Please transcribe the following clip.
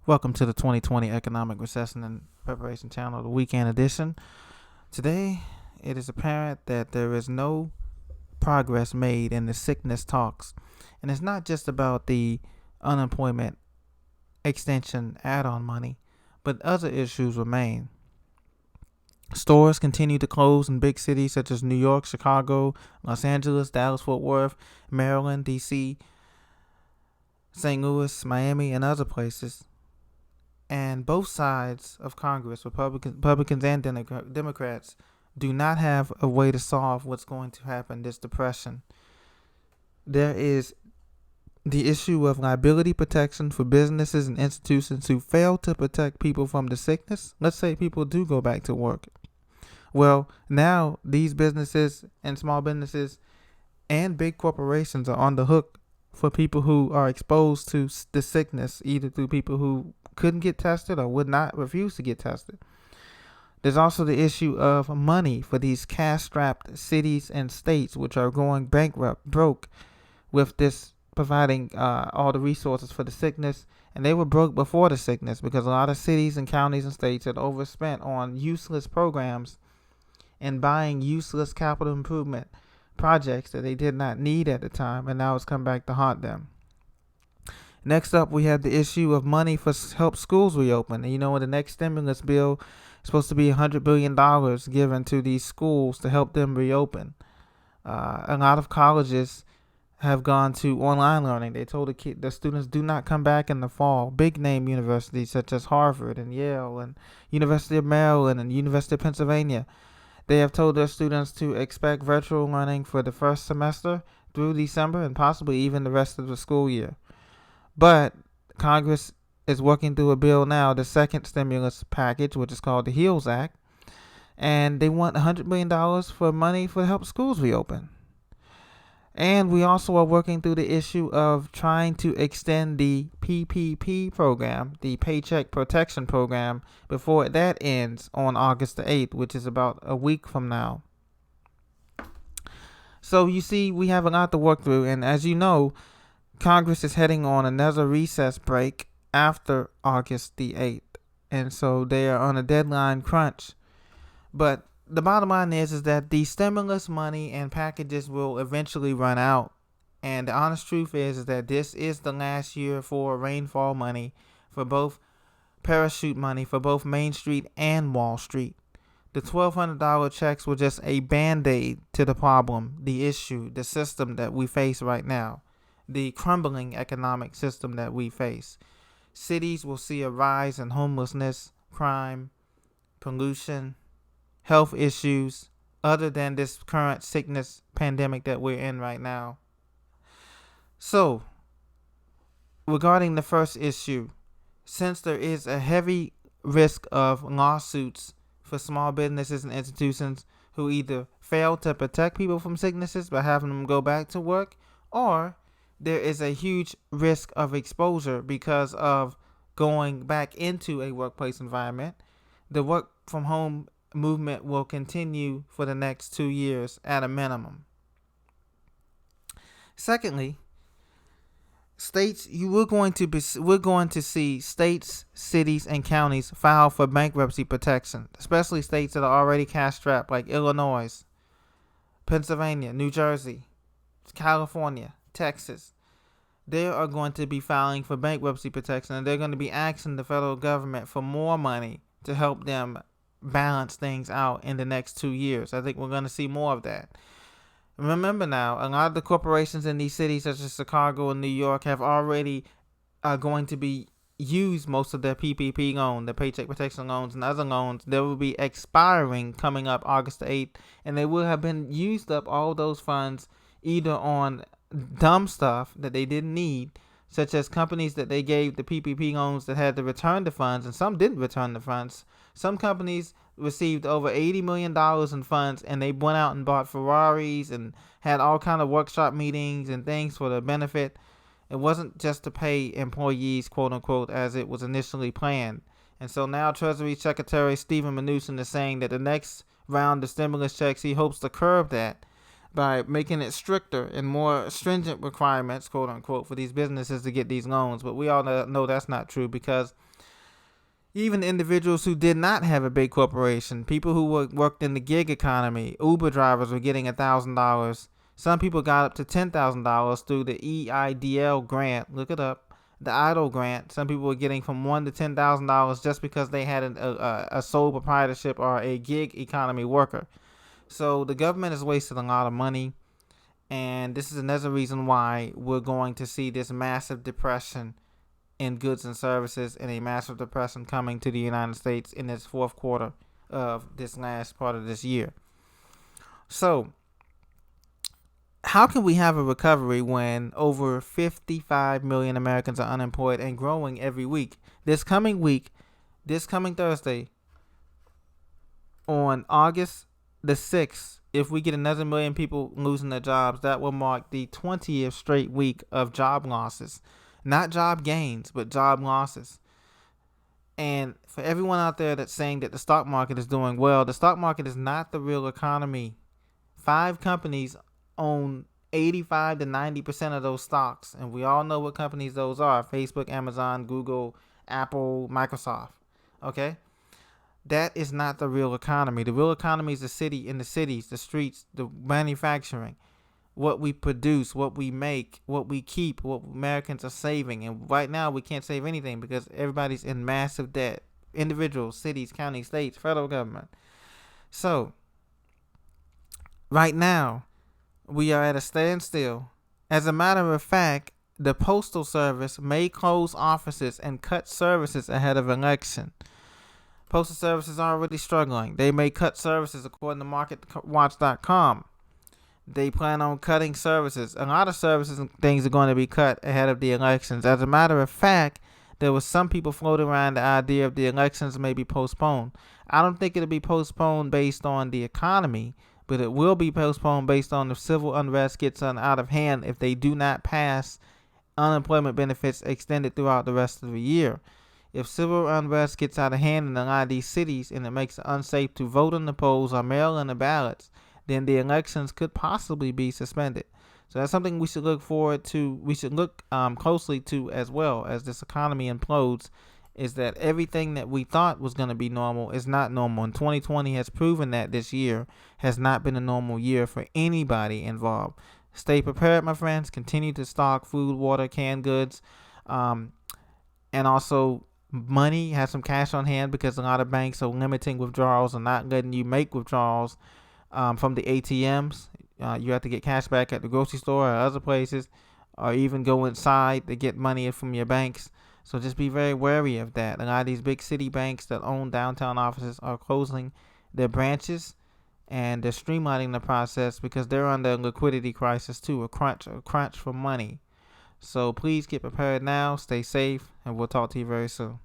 Welcome to the 2020 Economic Recession and Preparation Channel, the weekend edition. Today, it is apparent that there is no progress made in the sickness talks. And it's not just about the unemployment extension add on money, but other issues remain. Stores continue to close in big cities such as New York, Chicago, Los Angeles, Dallas, Fort Worth, Maryland, D.C., St. Louis, Miami, and other places. And both sides of Congress, Republicans and Democrats, do not have a way to solve what's going to happen this depression. There is the issue of liability protection for businesses and institutions who fail to protect people from the sickness. Let's say people do go back to work. Well, now these businesses and small businesses and big corporations are on the hook for people who are exposed to the sickness, either through people who couldn't get tested or would not refuse to get tested. There's also the issue of money for these cash-strapped cities and states which are going broke with this providing all the resources for the sickness. And they were broke before the sickness because a lot of cities and counties and states had overspent on useless programs and buying useless capital improvement projects that they did not need at the time, and now it's come back to haunt them. Next up, we have the issue of money for help schools reopen. And in the next stimulus bill is supposed to be $100 billion given to these schools to help them reopen. A lot of colleges have gone to online learning. They told the students do not come back in the fall. Big name universities such as Harvard and Yale and University of Maryland and University of Pennsylvania, they have told their students to expect virtual learning for the first semester through December and possibly even the rest of the school year. But Congress is working through a bill now, the second stimulus package, which is called the HEALS Act, and they want $100 million for money for help schools reopen. And we also are working through the issue of trying to extend the PPP program, the Paycheck Protection Program, before that ends on August the 8th, which is about a week from now. So you see, we have a lot to work through, and as you know, Congress is heading on another recess break after August the 8th. And so they are on a deadline crunch. But the bottom line is that the stimulus money and packages will eventually run out. And the honest truth is that this is the last year for rainfall money, for both parachute money, for both Main Street and Wall Street. The $1,200 checks were just a band-aid to the problem, the issue, the system that we face right now. The crumbling economic system that we face. Cities will see a rise in homelessness, crime, pollution, health issues, other than this current sickness pandemic that we're in right now. So, regarding the first issue, since there is a heavy risk of lawsuits for small businesses and institutions who either fail to protect people from sicknesses by having them go back to work, or there is a huge risk of exposure because of going back into a workplace environment, the work from home movement will continue for the next 2 years at a minimum. Secondly, we're going to see states, cities, and counties file for bankruptcy protection, especially states that are already cash-strapped like Illinois, Pennsylvania, New Jersey, California, Texas. They are going to be filing for bankruptcy protection, and they're going to be asking the federal government for more money to help them balance things out in the next 2 years. I think we're going to see more of that. Remember now, a lot of the corporations in these cities such as Chicago and New York have already going to be used most of their PPP loan, the Paycheck Protection loans and other loans. They will be expiring coming up August the 8th, and they will have been used up all those funds either on dumb stuff that they didn't need, such as companies that they gave the PPP loans that had to return the funds, and some didn't return the funds. Some companies received over $80 million in funds, and they went out and bought Ferraris and had all kind of workshop meetings and things for the benefit. It wasn't just to pay employees, quote unquote, as it was initially planned. And so now Treasury Secretary Steven Mnuchin is saying that the next round of stimulus checks, he hopes to curb that by making it stricter and more stringent requirements, quote unquote, for these businesses to get these loans. But we all know that's not true, because Even individuals who did not have a big corporation, people who worked in the gig economy, Uber drivers were getting $1,000. Some people got up to $10,000 through the EIDL grant. Look it up, the idle grant. Some people were getting from $1,000 to $10,000 just because they had a sole proprietorship or a gig economy worker. So the government has wasted a lot of money, and this is another reason why we're going to see this massive depression in goods and services, and a massive depression coming to the United States in this fourth quarter of this last part of this year. So, how can we have a recovery when over 55 million Americans are unemployed and growing every week? This coming Thursday, on August the 6th, if we get another million people losing their jobs, that will mark the 20th straight week of job losses. Not job gains, but job losses. And for everyone out there that's saying that the stock market is doing well, the stock market is not the real economy. 5 companies own 85 to 90% of those stocks. And we all know what companies those are: Facebook, Amazon, Google, Apple, Microsoft. Okay? That is not the real economy. The real economy is the cities, the streets, the manufacturing. What we produce, what we make, what we keep, what Americans are saving. And right now we can't save anything because everybody's in massive debt. Individuals, cities, counties, states, federal government. So right now we are at a standstill. As a matter of fact, the Postal Service may close offices and cut services ahead of election. Postal Services are already struggling. They may cut services according to MarketWatch.com. They plan on cutting services. A lot of services and things are going to be cut ahead of the elections. As a matter of fact, there was some people floating around the idea of the elections may be postponed. I don't think it'll be postponed based on the economy, but it will be postponed based on if civil unrest gets out of hand if they do not pass unemployment benefits extended throughout the rest of the year. If civil unrest gets out of hand in a lot of these cities and it makes it unsafe to vote in the polls or mail in the ballots, then the elections could possibly be suspended. So that's something we should look forward to. We should look closely to as well as this economy implodes, is that everything that we thought was going to be normal is not normal. And 2020 has proven that this year has not been a normal year for anybody involved. Stay prepared, my friends. Continue to stock food, water, canned goods, and also money. Have some cash on hand because a lot of banks are limiting withdrawals and not letting you make withdrawals from the ATMs. You have to get cash back at the grocery store or other places, or even go inside to get money from your banks. So just be very wary of that. A lot of these big city banks that own downtown offices are closing their branches, and they're streamlining the process because they're under a liquidity crisis too, a crunch for money. So please get prepared now, stay safe, and we'll talk to you very soon.